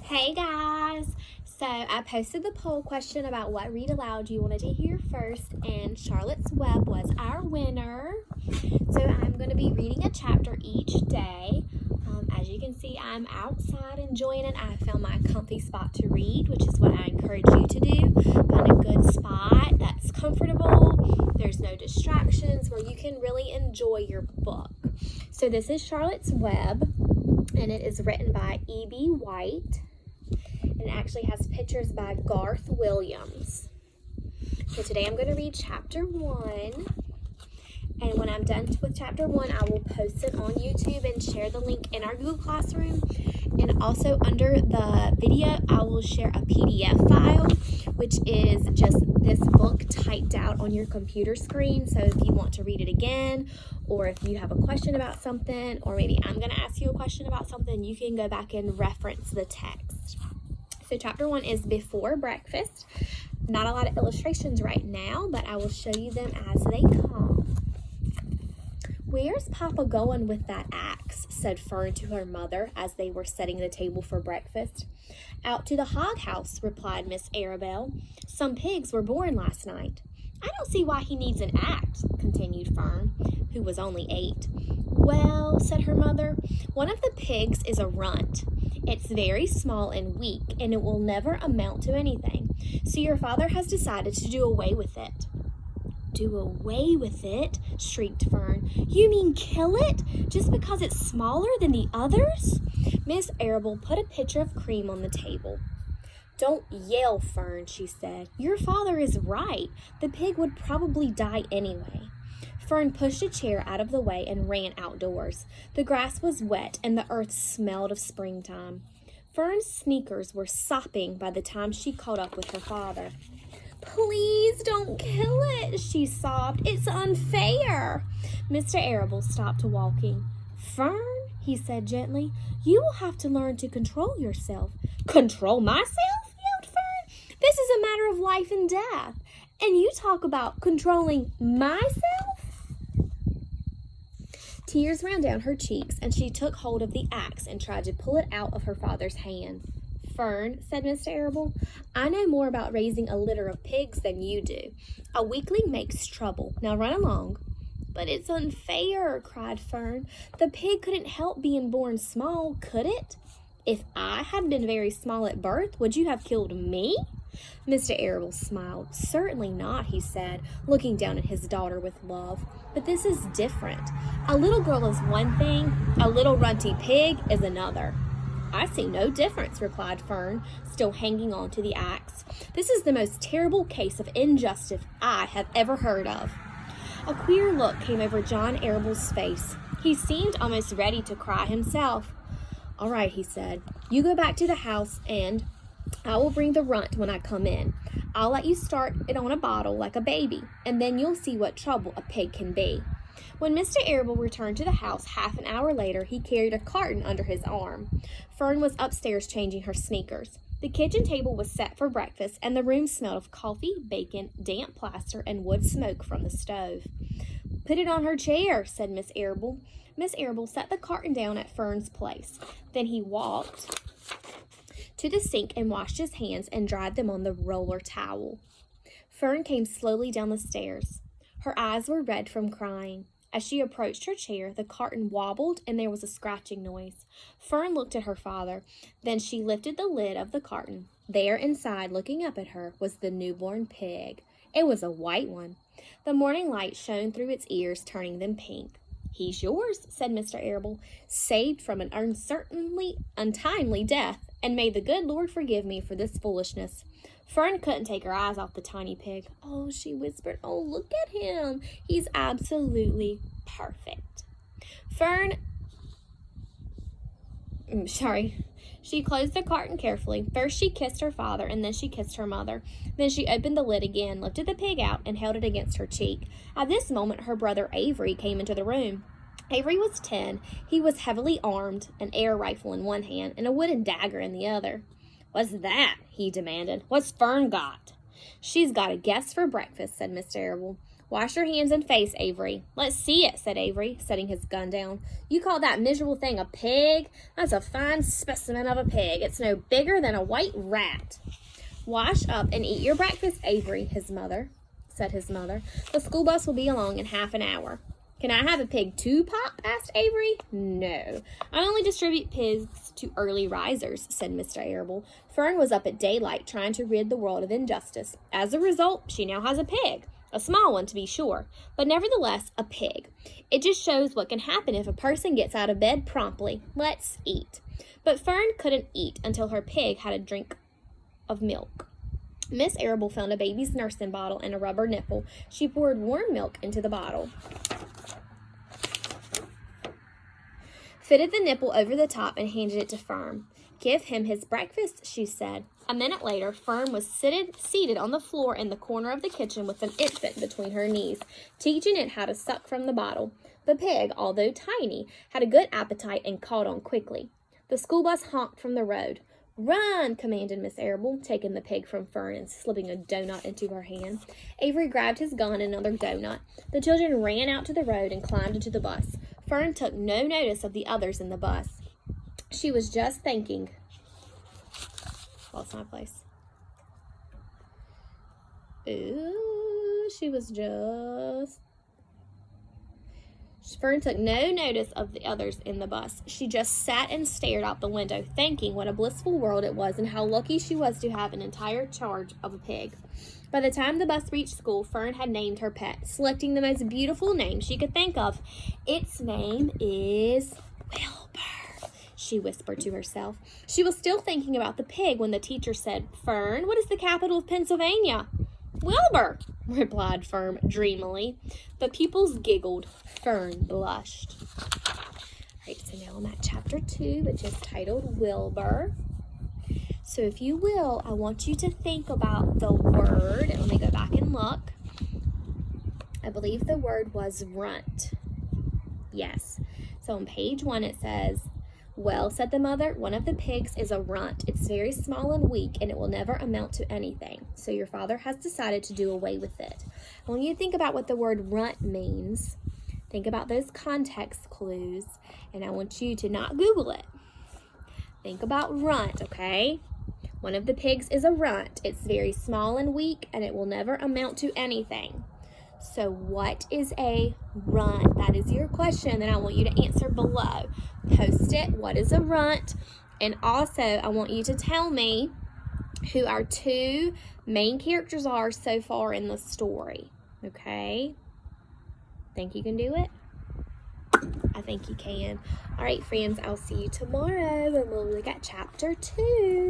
Hey guys! So I posted the poll question about what read aloud you wanted to hear first, and Charlotte's Web was our winner. So I'm going to be reading a chapter each day. As you can see, I'm outside enjoying it. I found my comfy spot to read, which is what I encourage you to do. Find a good spot that's comfortable. There's no distractions, where you can really enjoy your book. So this is Charlotte's Web, and it is written by E.B. White. And it actually has pictures by Garth Williams. So today I'm going to read chapter 1. And when I'm done with chapter 1, I will post it on YouTube and share the link in our Google Classroom. And also under the video, I will share a PDF file, which is just this book typed out on your computer screen. So if you want to read it again, or if you have a question about something, or maybe I'm going to ask you a question about something, you can go back and reference the text. So chapter 1 is Before Breakfast. Not a lot of illustrations right now, but I will show you them as they come. "Where's Papa going with that axe?" said Fern to her mother as they were setting the table for breakfast. "Out to the hog house," replied Miss Arabelle. "Some pigs were born last night." "I don't see why he needs an axe," continued Fern, who was only 8. "Well," said her mother, "one of the pigs is a runt. It's very small and weak, and it will never amount to anything. So your father has decided to do away with it." "Do away with it?" shrieked Fern. "You mean kill it, just because it's smaller than the others?" Miss Arabelle put a pitcher of cream on the table. "Don't yell, Fern," she said. "Your father is right. The pig would probably die anyway." Fern pushed a chair out of the way and ran outdoors. The grass was wet and the earth smelled of springtime. Fern's sneakers were sopping by the time she caught up with her father. "Please don't kill it," she sobbed. "It's unfair." Mr. Arabelle stopped walking. "Fern," he said gently, "you will have to learn to control yourself." "Control myself?" yelled Fern. "This is a matter of life and death. And you talk about controlling myself?" Tears ran down her cheeks, and she took hold of the axe and tried to pull it out of her father's hand. "Fern," said Mr. Arabelle, "I know more about raising a litter of pigs than you do. A weakling makes trouble. Now run along." "But it's unfair," cried Fern. "The pig couldn't help being born small, could it? If I had been very small at birth, would you have killed me?" Mr. Arabelle smiled. "Certainly not," he said, looking down at his daughter with love. "But this is different. A little girl is one thing, a little runty pig is another." "I see no difference," replied Fern, still hanging on to the axe. "This is the most terrible case of injustice I have ever heard of." A queer look came over John Arabelle's face. He seemed almost ready to cry himself. "All right," he said. "You go back to the house, and I will bring the runt when I come in. I'll let you start it on a bottle like a baby, and then you'll see what trouble a pig can be." When Mr. Arabelle returned to the house half an hour later, he carried a carton under his arm. Fern was upstairs changing her sneakers. The kitchen table was set for breakfast, and the room smelled of coffee, bacon, damp plaster, and wood smoke from the stove. "Put it on her chair," said Miss Arabelle. Miss Arabelle set the carton down at Fern's place. Then he walked to the sink and washed his hands and dried them on the roller towel. Fern came slowly down the stairs. Her eyes were red from crying. As she approached her chair, the carton wobbled and there was a scratching noise. Fern looked at her father. Then she lifted the lid of the carton. There inside, looking up at her, was the newborn pig. It was a white one. The morning light shone through its ears, turning them pink. "He's yours," said Mr. Arabelle, "saved from an untimely death, and may the good Lord forgive me for this foolishness." Fern couldn't take her eyes off the tiny pig. "Oh," she whispered, "oh, look at him. He's absolutely perfect." She closed the carton carefully. First she kissed her father, and then she kissed her mother. Then she opened the lid again, lifted the pig out, and held it against her cheek. At this moment, her brother Avery came into the room. Avery was 10. He was heavily armed, an air rifle in one hand and a wooden dagger in the other. "What's that?" he demanded. "What's Fern got?" "She's got a guest for breakfast," said Mr. Arabelle. Wash your hands and face, Avery. Let's see it, said Avery, setting his gun down. You call that miserable thing a pig? That's a fine specimen of a pig. It's no bigger than a white rat. Wash up and eat your breakfast, Avery, said his mother. The school bus will be along in half an hour. Can I have a pig too, Pop? Asked Avery. No, I only distribute pigs to early risers, said Mr. Arable. Fern was up at daylight trying to rid the world of injustice. As a result, she now has a pig. A small one, to be sure, but nevertheless a pig. It just shows what can happen if a person gets out of bed promptly. Let's eat. But Fern couldn't eat until her pig had a drink of milk. Miss Arable found a baby's nursing bottle and a rubber nipple. She poured warm milk into the bottle, fitted the nipple over the top, and handed it to Fern. Give him his breakfast, she said. A minute later, Fern was seated on the floor in the corner of the kitchen with an infant between her knees, teaching it how to suck from the bottle. The pig, although tiny, had a good appetite and caught on quickly. The school bus honked from the road. Run, commanded Miss Arable, taking the pig from Fern and slipping a donut into her hand. Avery grabbed his gun and another donut. The children ran out to the road and climbed into the bus. Fern took no notice of the others in the bus. She was just thinking. Lost my place. Fern took no notice of the others in the bus. She just sat and stared out the window, thinking what a blissful world it was and how lucky she was to have an entire charge of a pig. By the time the bus reached school, Fern had named her pet, selecting the most beautiful name she could think of. Its name is Wilbur, she whispered to herself. She was still thinking about the pig when the teacher said, Fern, what is the capital of Pennsylvania? Wilbur, replied Fern dreamily. The pupils giggled. Fern blushed. All right, so now I'm at chapter 2, which is titled Wilbur. So if you will, I want you to think about the word. Let me go back and look. I believe the word was runt. Yes. So on page 1 it says, well, said the mother, one of the pigs is a runt. It's very small and weak, and it will never amount to anything. So your father has decided to do away with it. I want you to think about what the word runt means. Think about those context clues, and I want you to not Google it. Think about runt, okay? One of the pigs is a runt. It's very small and weak, and it will never amount to anything. So what is a runt? That is your question that I want you to answer below. Post it. What is a runt? And also, I want you to tell me who our 2 main characters are so far in the story. Okay? Think you can do it? I think you can. All right, friends, I'll see you tomorrow, and we'll look at chapter 2.